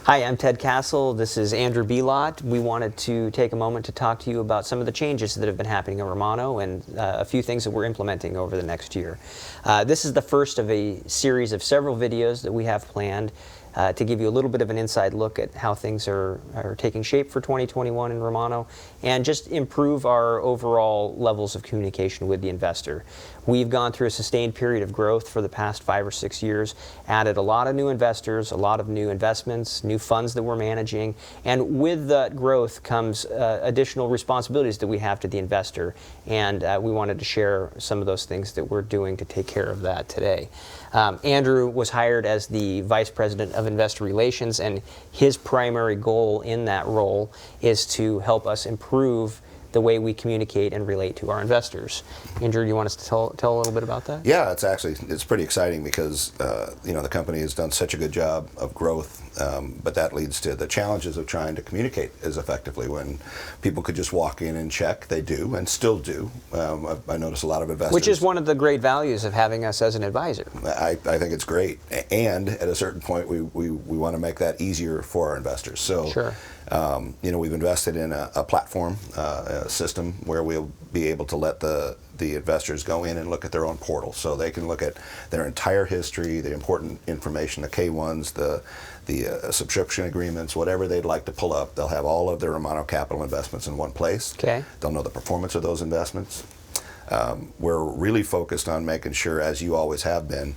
Hi, I'm Ted Castle. This is Andrew Belot. We wanted to take a moment to talk to you about some of the changes that have been happening in Romano and a few things that we're implementing over the next year. This is the first of a series of several videos that we have planned to give you a little bit of an inside look at how things are taking shape for 2021 in Romano and just improve our overall levels of communication with the investor. We've gone through a sustained period of growth for the past 5 or 6 years, added a lot of new investors, a lot of new investments, new funds that we're managing, and with that growth comes additional responsibilities that we have to the investor, and we wanted to share some of those things that we're doing to take care of that today. Andrew was hired as the Vice President of Investor Relations, and his primary goal in that role is to help us improve the way we communicate and relate to our investors. Andrew, do you want us to tell a little bit about that? Yeah, it's pretty exciting because the company has done such a good job of growth, but that leads to the challenges of trying to communicate as effectively. When people could just walk in and check, they do and still do. I notice a lot of investors. Which is one of the great values of having us as an advisor. I think it's great, and at a certain point, we want to make that easier for our investors. So, sure. We've invested in a platform, a system where we'll be able to let the investors go in and look at their own portal, so they can look at their entire history, the important information, the K1s, the subscription agreements, whatever they'd like to pull up. They'll have all of their Romano Capital investments in one place. Okay. They'll know the performance of those investments. We're really focused on making sure, as you always have been,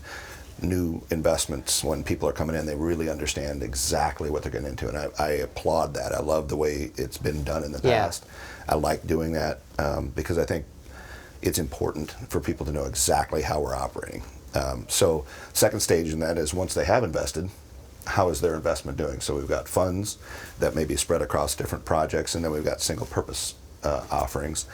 new investments, when people are coming in, they really understand exactly what they're getting into, and I applaud that. I love the way it's been done in the past. I like doing that because I think it's important for people to know exactly how we're operating. So second stage in that is, once they have invested, how is their investment doing? So we've got funds that may be spread across different projects, and then we've got single purpose offerings.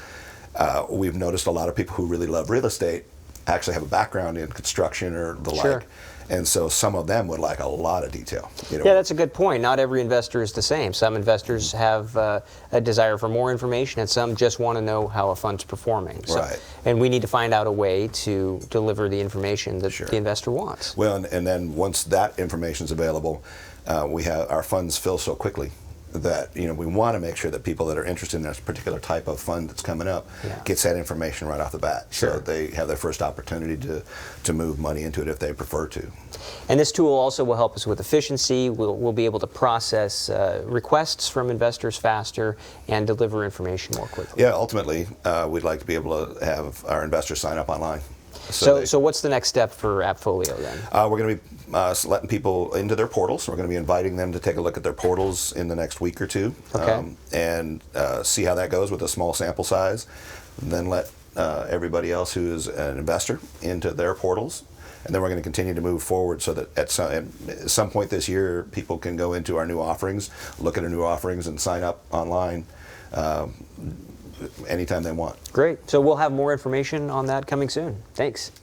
We've noticed a lot of people who really love real estate actually have a background in construction or the like, and so some of them would like a lot of detail. Yeah, that's a good point. Not every investor is the same. Some investors have a desire for more information, and some just want to know how a fund's performing. So, right. And we need to find out a way to deliver the information that the investor wants. Well, and then once that information is available, we have our funds fill so quickly that we want to make sure that people that are interested in this particular type of fund that's coming up gets that information right off the bat, so they have their first opportunity to move money into it if they prefer to. And this tool also will help us with efficiency. We'll be able to process requests from investors faster and deliver information more quickly. Yeah, ultimately, we'd like to be able to have our investors sign up online. So what's the next step for Appfolio then? We're going to be letting people into their portals. We're going to be inviting them to take a look at their portals in the next week or two, and see how that goes with a small sample size. And then let everybody else who is an investor into their portals. And then we're going to continue to move forward so that at some point this year, people can go into our new offerings, look at our new offerings, and sign up online anytime they want. Great. So we'll have more information on that coming soon. Thanks.